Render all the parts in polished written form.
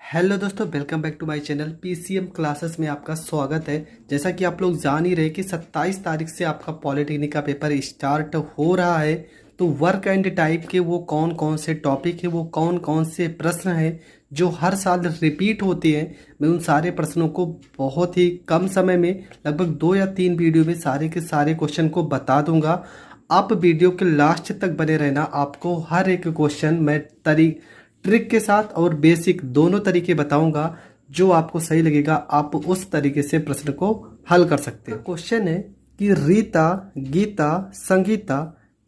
Hello दोस्तों, welcome back to my channel PCM classes में आपका स्वागत है। जैसा कि आप लोग जान ही रहे कि 27 तारीख से आपका पॉलिटेक्निक का पेपर स्टार्ट हो रहा है। तो वर्क एंड टाइप के वो कौन कौन से टॉपिक है, वो कौन कौन से प्रश्न हैं जो हर साल रिपीट होते हैं, मैं उन सारे प्रश्नों को बहुत ही कम समय में लगभग 2 या 3 वीडियो में सारे के सारे क्वेश्चन को बता दूंगा। आप वीडियो के लास्ट तक बने रहना। आपको हर एक क्वेश्चन मैं ट्रिक के साथ और बेसिक दोनों तरीके बताऊंगा। जो आपको सही लगेगा आप उस तरीके से प्रश्न को हल कर सकते हैं। क्वेश्चन है कि रीता, गीता, संगीता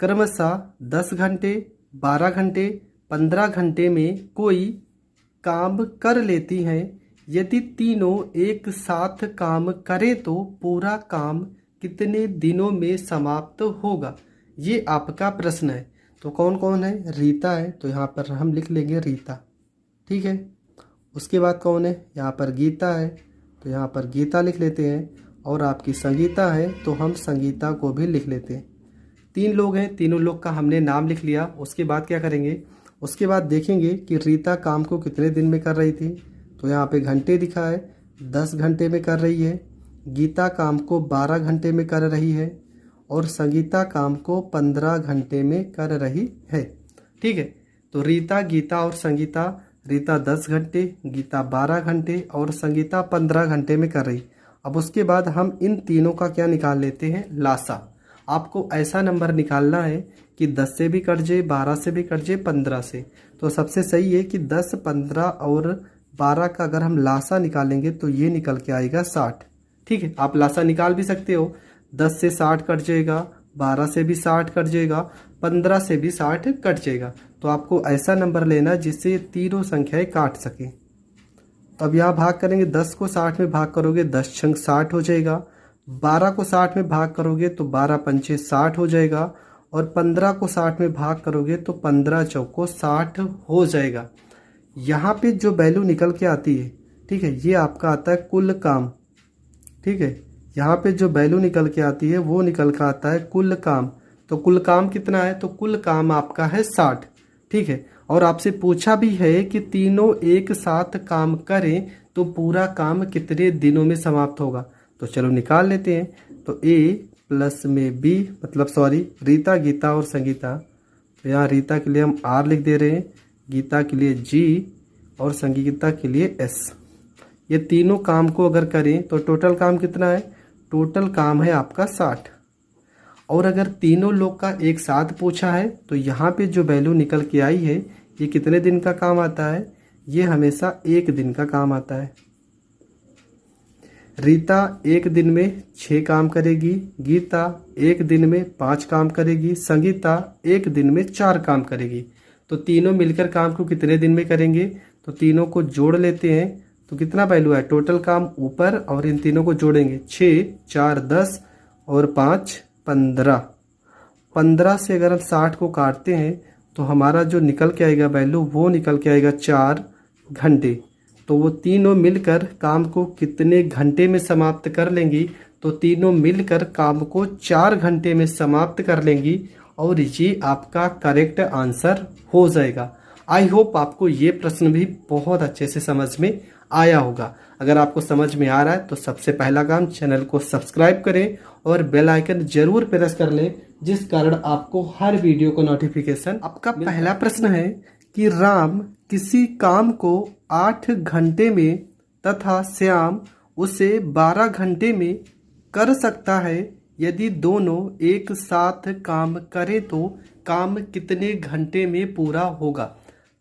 क्रमशः 10 घंटे, 12 घंटे, 15 घंटे में कोई काम कर लेती हैं। यदि तीनों एक साथ काम करें तो पूरा काम कितने दिनों में समाप्त होगा? ये आपका प्रश्न है। तो कौन कौन है? रीता है, तो यहाँ पर हम लिख लेंगे रीता, ठीक है। उसके बाद कौन है? यहाँ पर गीता है, तो यहाँ पर गीता लिख लेते हैं। और आपकी संगीता है, तो हम संगीता को भी लिख लेते हैं। 3 लोग हैं, तीनों लोग का हमने नाम लिख लिया। उसके बाद क्या करेंगे? उसके बाद देखेंगे कि रीता काम को कितने दिन में कर रही थी। तो यहाँ पे घंटे दिखा है, 10 घंटे में कर रही है। गीता काम को 12 घंटे में कर रही है और संगीता काम को 15 घंटे में कर रही है, ठीक है। तो रीता, गीता और संगीता, रीता 10 घंटे, गीता 12 घंटे और संगीता 15 घंटे में कर रही। अब उसके बाद हम इन तीनों का क्या निकाल लेते हैं? लासा। आपको ऐसा नंबर निकालना है कि 10 से भी कट जाए, 12 से भी कट जाए, 15 से। तो सबसे सही है कि 10, 15 और 12 का अगर हम लासा निकालेंगे तो ये निकल के आएगा 60, ठीक है। आप लासा निकाल भी सकते हो। 10 से 60 कट जाएगा, 12 से भी 60 कट जाएगा, 15 से भी 60 कट जाएगा। तो आपको ऐसा नंबर लेना जिससे ये तीनों संख्याएं काट सके। तो अब यहाँ भाग करेंगे, 10 को 60 में भाग करोगे 10 छंग 60 हो जाएगा। 12 को 60 में भाग करोगे तो 12 पंचे 60 हो जाएगा। और 15 को 60 में भाग करोगे तो 15 चौको 60 हो जाएगा। यहाँ पे जो वैल्यू निकल के आती है, ठीक है, ये आपका आता है कुल काम, ठीक है। यहाँ पे जो वैल्यू निकल के आती है वो निकल के आता है कुल काम। तो कुल काम कितना है? तो कुल काम आपका है 60, ठीक है। और आपसे पूछा भी है कि तीनों एक साथ काम करें तो पूरा काम कितने दिनों में समाप्त होगा। तो चलो निकाल लेते हैं। तो ए प्लस में बी, मतलब सॉरी, रीता, गीता और संगीता। तो यहाँ रीता के लिए हम आर लिख दे रहे हैं, गीता के लिए जी और संगीता के लिए एस। ये तीनों काम को अगर करें तो टोटल काम कितना है? टोटल काम है आपका 60। और अगर तीनों लोग का एक साथ पूछा है तो यहाँ पे जो वैल्यू निकल के आई है ये कितने दिन का काम आता है? ये हमेशा 1 दिन का काम आता है। रीता 1 दिन में 6 काम करेगी, गीता 1 दिन में 5 काम करेगी, संगीता 1 दिन में 4 काम करेगी। तो तीनों मिलकर काम को कितने दिन में करेंगे? तो तीनों को जोड़ लेते हैं तो कितना वैल्यू है? टोटल काम ऊपर और इन तीनों को जोड़ेंगे, 6, 4, 10 और 5, 15। 15 से अगर हम 60 को काटते हैं तो हमारा जो निकल के आएगा वैल्यू वो निकल के आएगा 4 घंटे। तो वो तीनों मिलकर काम को कितने घंटे में समाप्त कर लेंगी? तो तीनों मिलकर काम को 4 घंटे में समाप्त कर लेंगी और ये आपका करेक्ट आंसर हो जाएगा। आई होप आपको ये प्रश्न भी बहुत अच्छे से समझ में आया होगा। अगर आपको समझ में आ रहा है तो सबसे पहला काम चैनल को सब्सक्राइब करें और बेल आइकन जरूर प्रेस कर लें, जिस कारण आपको हर वीडियो को नोटिफिकेशन। आपका पहला प्रश्न है कि राम किसी काम को 8 घंटे में तथा श्याम उसे 12 घंटे में कर सकता है। यदि दोनों एक साथ काम करें तो काम कितने घंटे में पूरा होगा?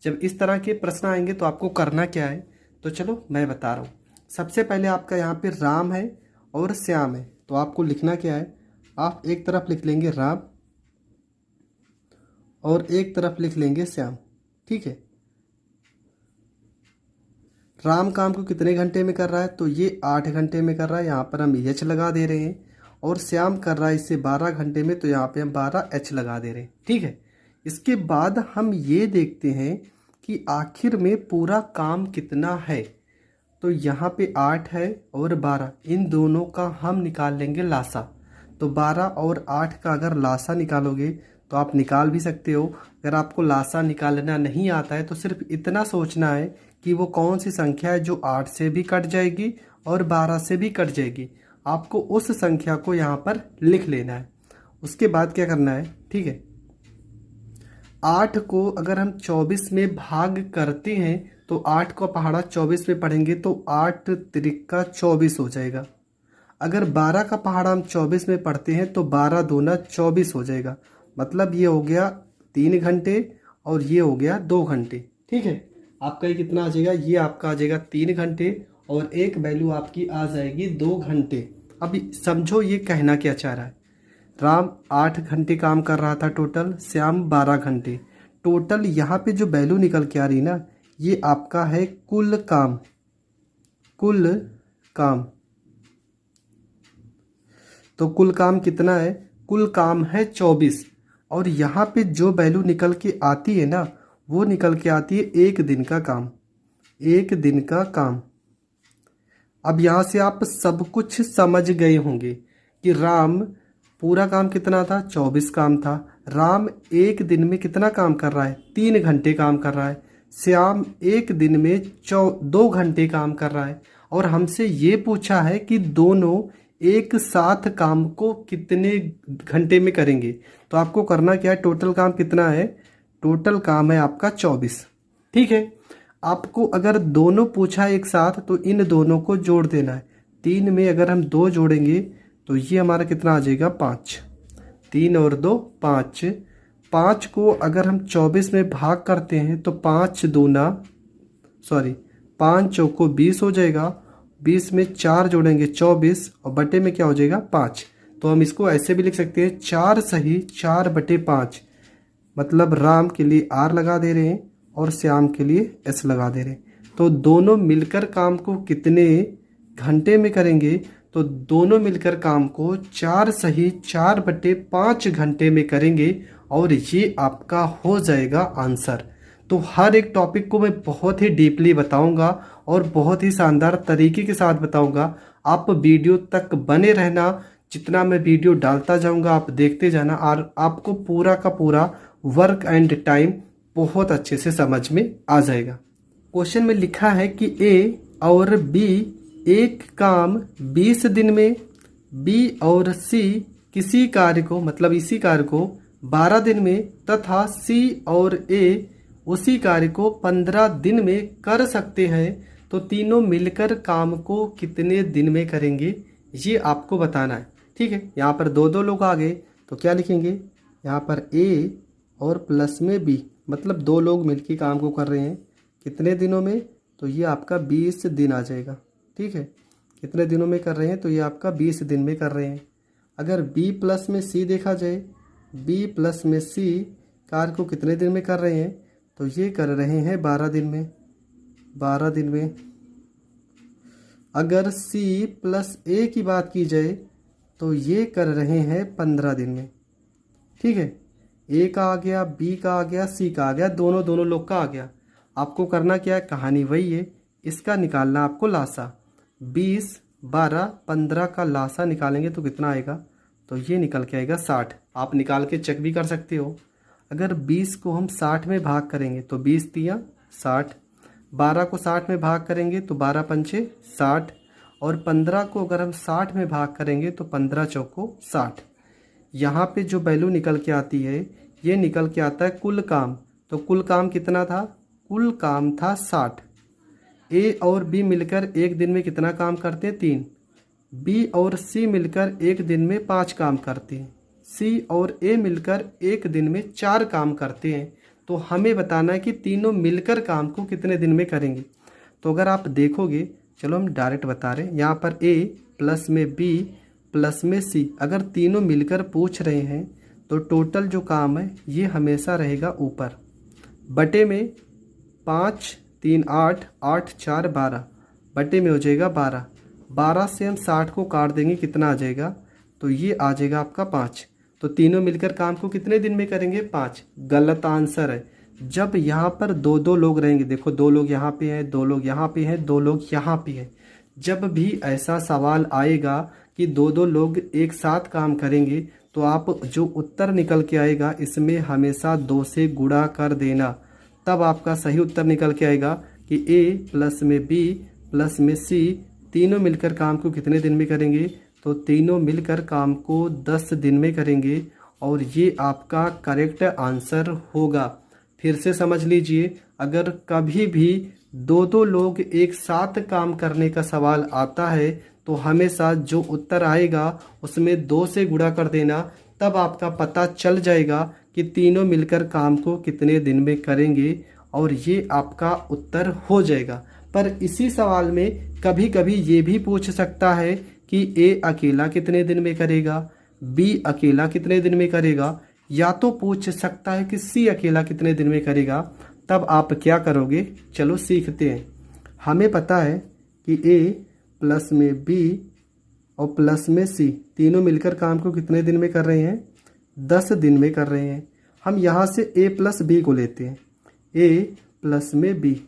जब इस तरह के प्रश्न आएंगे तो आपको करना क्या है? तो चलो मैं बता रहा हूँ। सबसे पहले आपका यहाँ पे राम है और श्याम है, तो आपको लिखना क्या है? आप एक तरफ लिख लेंगे राम और एक तरफ लिख लेंगे श्याम, ठीक है। राम काम को कितने घंटे में कर रहा है? तो ये 8 घंटे में कर रहा है, यहाँ पर हम एच लगा दे रहे हैं। और श्याम कर रहा है इससे 12 घंटे में, तो यहाँ पे हम 12 एच लगा दे रहे हैं, ठीक है। इसके बाद हम ये देखते हैं कि आखिर में पूरा काम कितना है। तो यहाँ पे 8 है और 12, इन दोनों का हम निकाल लेंगे लासा। तो 12 और 8 का अगर लासा निकालोगे तो आप निकाल भी सकते हो। अगर आपको लासा निकालना नहीं आता है तो सिर्फ इतना सोचना है कि वो कौन सी संख्या है जो 8 से भी कट जाएगी और 12 से भी कट जाएगी। आपको उस संख्या को यहाँ पर लिख लेना है। उसके बाद क्या करना है, ठीक है, 8 को अगर हम 24 में भाग करते हैं तो 8 को पहाड़ा 24 में पढ़ेंगे तो 8 त्रिका 24 हो जाएगा। अगर 12 का पहाड़ा हम 24 में पढ़ते हैं तो 12 दूना 24 हो जाएगा। मतलब ये हो गया 3 घंटे और ये हो गया 2 घंटे। ठीक है, आपका ये कितना आ जाएगा, ये आपका आ जाएगा 3 घंटे और एक वैल्यू आपकी आ जाएगी 2 घंटे। अब समझो ये कहना क्या चाह रहा है। राम 8 घंटे काम कर रहा था टोटल, श्याम 12 घंटे। टोटल यहाँ पे जो वैल्यू निकल के आ रही ना, ये आपका है कुल काम। कुल काम, तो कुल काम कितना है, कुल काम है 24। और यहाँ पे जो वैल्यू निकल के आती है ना, वो निकल के आती है 1 दिन का काम। 1 दिन का काम। अब यहाँ से आप सब कुछ समझ गए होंगे कि राम पूरा काम कितना था, 24 काम था। राम 1 दिन में कितना काम कर रहा है, 3 घंटे काम कर रहा है। श्याम 1 दिन में 2 घंटे काम कर रहा है। और हमसे ये पूछा है कि दोनों एक साथ काम को कितने घंटे में करेंगे। तो आपको करना क्या है, टोटल काम कितना है, टोटल काम है आपका 24। ठीक है, आपको अगर दोनों पूछा एक साथ तो इन दोनों को जोड़ देना है। 3 में अगर हम 2 जोड़ेंगे तो ये हमारा कितना आ जाएगा, 5। 3 और 2 5। 5 को अगर हम 24 में भाग करते हैं तो 5 चौको 20 हो जाएगा। 20 में 4 जोड़ेंगे 24 और बटे में क्या हो जाएगा, 5। तो हम इसको ऐसे भी लिख सकते हैं, 4 सही 4/5। मतलब राम के लिए R लगा दे रहे हैं और श्याम के लिए S लगा दे रहे हैं। तो दोनों मिलकर काम को कितने घंटे में करेंगे, तो दोनों मिलकर काम को 4 सही 4/5 घंटे में करेंगे और ये आपका हो जाएगा आंसर। तो हर एक टॉपिक को मैं बहुत ही डीपली बताऊंगा और बहुत ही शानदार तरीके के साथ बताऊंगा। आप वीडियो तक बने रहना, जितना मैं वीडियो डालता जाऊंगा आप देखते जाना और आपको पूरा का पूरा वर्क एंड टाइम बहुत अच्छे से समझ में आ जाएगा। क्वेश्चन में लिखा है कि ए और बी एक काम 20 दिन में, बी और सी किसी कार्य को, मतलब इसी कार्य को 12 दिन में तथा सी और ए उसी कार्य को 15 दिन में कर सकते हैं, तो तीनों मिलकर काम को कितने दिन में करेंगे, ये आपको बताना है। ठीक है, यहाँ पर 2 लोग आ गए तो क्या लिखेंगे, यहाँ पर ए और प्लस में बी, मतलब 2 लोग मिलकर काम को कर रहे हैं कितने दिनों में, तो ये आपका 20 दिन आ जाएगा। ठीक है, कितने दिनों में कर रहे हैं, तो ये आपका 20 दिन में कर रहे हैं। अगर बी प्लस में सी देखा जाए, बी प्लस में सी कार्य को कितने दिन में कर रहे हैं, तो ये कर रहे हैं 12 दिन में। 12 दिन में। अगर सी प्लस ए की बात की जाए तो ये कर रहे हैं 15 दिन में। ठीक है, ए का आ गया, बी का आ गया, सी का आ गया, दोनों लोग का आ गया। आपको करना क्या है, कहानी वही है, इसका निकालना आपको लासा। 20 12 15 का लासा निकालेंगे तो कितना आएगा, तो ये निकल के आएगा 60। आप निकाल के चेक भी कर सकते हो। अगर 20 को हम 60 में भाग करेंगे तो 20 तिया 60, 12 को 60 में भाग करेंगे तो 12 पंचे 60 और 15 को अगर हम 60 में भाग करेंगे तो 15 चौको 60। यहाँ पे जो वैल्यू निकल के आती है, ये निकल के आता है कुल काम। तो कुल काम कितना था, कुल काम था 60। ए और बी मिलकर एक दिन में कितना काम करते हैं, 3। बी और सी मिलकर एक दिन में 5 काम करते हैं। सी और ए मिलकर एक दिन में 4 काम करते हैं। तो हमें बताना है कि तीनों मिलकर काम को कितने दिन में करेंगे। तो अगर आप देखोगे, चलो हम डायरेक्ट बता रहे हैं, यहाँ पर ए प्लस में बी प्लस में सी, अगर तीनों मिलकर पूछ रहे हैं तो टोटल जो काम है ये हमेशा रहेगा ऊपर, बटे में 5 3 8 8 4 12, बटे में हो जाएगा 12। 12 से हम 60 को काट देंगे, कितना आ जाएगा, तो ये आ जाएगा आपका 5। तो तीनों मिलकर काम को कितने दिन में करेंगे, 5। गलत आंसर है। जब यहाँ पर 2 लोग रहेंगे, देखो 2 लोग यहाँ पे हैं, 2 लोग यहाँ पे हैं, 2 लोग यहाँ पे हैं, जब भी ऐसा सवाल आएगा कि 2 लोग एक साथ काम करेंगे तो आप जो उत्तर निकल के आएगा इसमें हमेशा 2 से गुणा कर देना, तब आपका सही उत्तर निकल के आएगा। कि ए प्लस में बी प्लस में सी तीनों मिलकर काम को कितने दिन में करेंगे, तो तीनों मिलकर काम को 10 दिन में करेंगे और ये आपका करेक्ट आंसर होगा। फिर से समझ लीजिए, अगर कभी भी दो लोग एक साथ काम करने का सवाल आता है तो हमेशा जो उत्तर आएगा उसमें 2 से गुणा कर देना, तब आपका पता चल जाएगा कि तीनों मिलकर काम को कितने दिन में करेंगे और ये आपका उत्तर हो जाएगा। पर इसी सवाल में कभी कभी ये भी पूछ सकता है कि ए अकेला कितने दिन में करेगा, बी अकेला कितने दिन में करेगा, या तो पूछ सकता है कि सी अकेला कितने दिन में करेगा। तब आप क्या करोगे, चलो सीखते हैं। हमें पता है कि ए प्लस में बी और प्लस में सी तीनों मिलकर काम को कितने दिन में कर रहे हैं, 10 दिन में कर रहे हैं। हम यहाँ से ए प्लस बी को लेते हैं, ए प्लस में बी,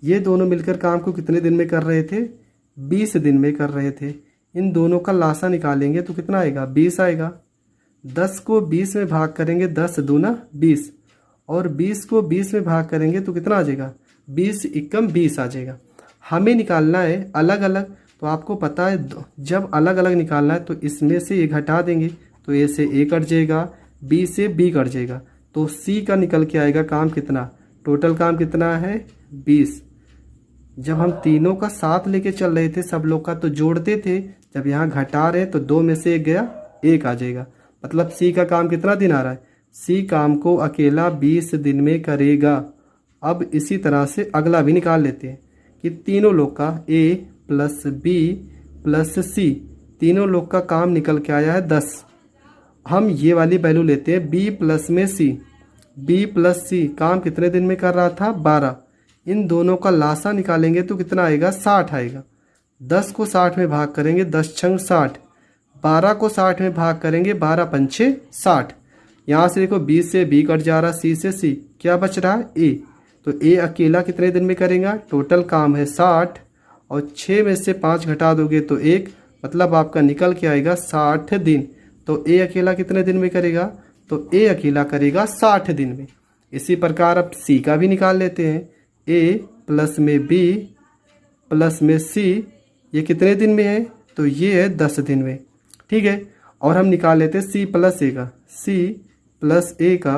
ये दोनों मिलकर काम को कितने दिन में कर रहे थे, 20 दिन में कर रहे थे। इन दोनों का लासा निकालेंगे तो कितना आएगा, 20 आएगा। 10 को 20 में भाग करेंगे, 10 दूना 20, और 20 को 20 में भाग करेंगे तो कितना आ जाएगा, 20 एकम 20 आ जाएगा। हमें निकालना है अलग अलग, तो आपको पता है जब अलग अलग निकालना है तो इसमें से ए घटा देंगे, तो ए से ए कट जाएगा, बी से बी कट जाएगा, तो सी का निकल के आएगा काम कितना, टोटल काम कितना है 20। जब हम तीनों का साथ लेके चल रहे थे सब लोग का तो जोड़ते थे, जब यहाँ घटा रहे तो 2 में से 1 गया, 1 आ जाएगा। मतलब सी का काम कितना दिन आ रहा है, सी काम को अकेला 20 दिन में करेगा। अब इसी तरह से अगला भी निकाल लेते हैं कि तीनों लोग का ए प्लस बी प्लस सी तीनों लोग का काम निकल के आया है 10। हम ये वाली वैल्यू लेते हैं बी प्लस में सी, बी प्लस सी काम कितने दिन में कर रहा था, 12। इन दोनों का लासा निकालेंगे तो कितना आएगा, 60 आएगा। 10 को 60 में भाग करेंगे, 10 छंग 60, 12 को 60 में भाग करेंगे, 12 पंचे 60। यहाँ से देखो बी से बी कट जा रहा, सी से सी, क्या बच रहा है ए, तो ए अकेला कितने दिन में करेगा, टोटल काम है 60 और 6 में से 5 घटा दोगे तो 1, मतलब आपका निकल के आएगा 60 दिन। तो ए अकेला कितने दिन में करेगा, तो ए अकेला करेगा 60 दिन में। इसी प्रकार अब सी का भी निकाल लेते हैं, ए प्लस में बी प्लस में सी ये कितने दिन में है, तो ये है 10 दिन में, ठीक है। और हम निकाल लेते हैं सी प्लस ए का, सी प्लस ए का,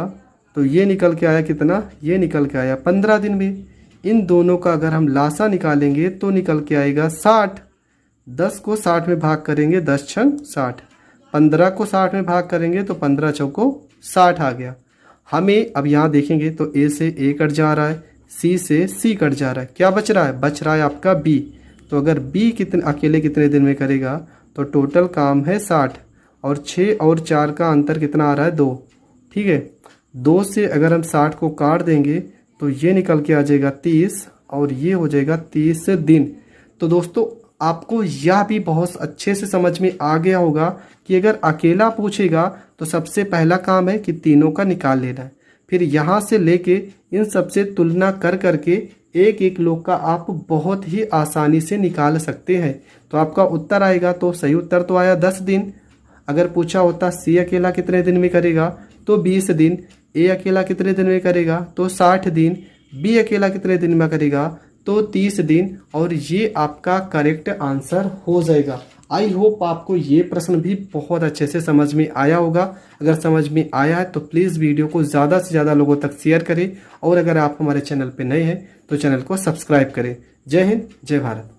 तो ये निकल के आया कितना, ये निकल के आया 15 दिन में। इन दोनों का अगर हम लासा निकालेंगे तो निकल के आएगा 60। 10 को 60 में भाग करेंगे, 10 छंग 60, 15 को 60 में भाग करेंगे तो 15 चौको 60 आ गया। हमें अब यहाँ देखेंगे तो ए से ए कट जा रहा है, सी से सी कट जा रहा है, क्या बच रहा है, बच रहा है आपका बी। तो अगर बी कितने अकेले कितने दिन में करेगा, तो टोटल काम है 60 और 6 और 4 का अंतर कितना आ रहा है, 2, ठीक है। 2 से अगर हम 60 को काट देंगे तो ये निकल के आ जाएगा 30 और ये हो जाएगा 30 दिन। तो दोस्तों आपको यह भी बहुत अच्छे से समझ में आ गया होगा कि अगर अकेला पूछेगा तो सबसे पहला काम है कि तीनों का निकाल लेना है, फिर यहाँ से लेके इन सबसे तुलना कर करके एक एक लोग का आप बहुत ही आसानी से निकाल सकते हैं। तो आपका उत्तर आएगा, तो सही उत्तर तो आया 10 दिन। अगर पूछा होता सी अकेला कितने दिन में करेगा तो 20 दिन, ए अकेला कितने दिन में करेगा तो 60 दिन, बी अकेला कितने दिन में करेगा तो 30 दिन, और ये आपका करेक्ट आंसर हो जाएगा। आई होप आपको ये प्रश्न भी बहुत अच्छे से समझ में आया होगा। अगर समझ में आया है तो प्लीज़ वीडियो को ज़्यादा से ज़्यादा लोगों तक शेयर करें, और अगर आप हमारे चैनल पर नए हैं तो चैनल को सब्सक्राइब करें। जय हिंद, जय भारत।